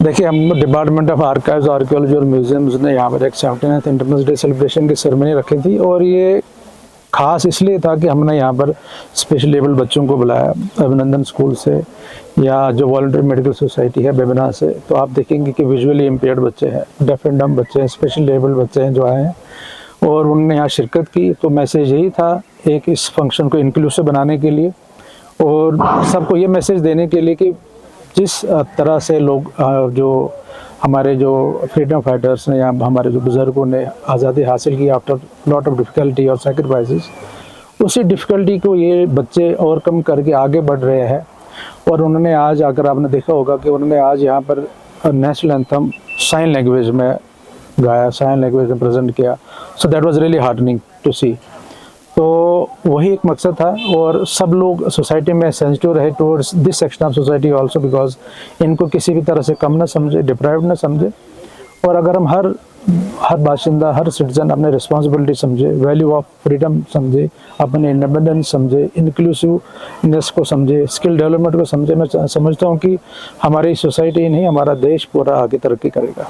देखिए, हम department of archives, archaeology और म्यूजियम्स ने यहाँ पर एक 79th इंडिपेंडेंस डे सेलिब्रेशन की सेरेमनी रखी थी और ये खास इसलिए था कि हमने यहाँ पर स्पेशल एबल बच्चों को बुलाया अभिनंदन स्कूल से या जो वॉलंटियर मेडिकल सोसाइटी है बेबना से। तो आप देखेंगे कि विजुअली इम्पेयर्ड बच्चे हैं, डेफ एंड डम्ब बच्चे हैं, स्पेशल एबल बच्चे हैं जो आए हैं और उन्होंने यहाँ शिरकत की। तो मैसेज यही था एक इस फंक्शन को इंक्लूसिव बनाने के लिए और सबको ये मैसेज देने के लिए कि जिस तरह से लोग जो हमारे जो फ्रीडम फाइटर्स ने या हमारे जो बुज़ुर्गों ने आज़ादी हासिल की आफ्टर लॉट ऑफ डिफ़िकल्टी और सैक्रिफाइसेस, उसी डिफ़िकल्टी को ये बच्चे ओवरकम करके आगे बढ़ रहे हैं। और उन्होंने आज, अगर आपने देखा होगा कि उन्होंने आज यहाँ पर नेशनल एंथम साइन लैंग्वेज में गाया, साइन लैंग्वेज में प्रेजेंट किया। So that was really heartening to see. तो वही एक मकसद था और सब लोग सोसाइटी में सेंसिटिव रहे towards this section of society also, because इनको किसी भी तरह से कम ना समझे, डिप्राइव्ड ना समझे। और अगर हम हर बाशिंदा, हर सिटीजन अपने रिस्पॉन्सिबिलिटी समझे, वैल्यू ऑफ फ्रीडम समझे, अपने इंडिपेंडेंस समझे, इंक्लूसिवनेस को समझे, स्किल डेवलपमेंट को समझे, मैं समझता हूँ कि हमारी सोसाइटी नहीं, हमारा देश पूरा आगे तरक्की करेगा।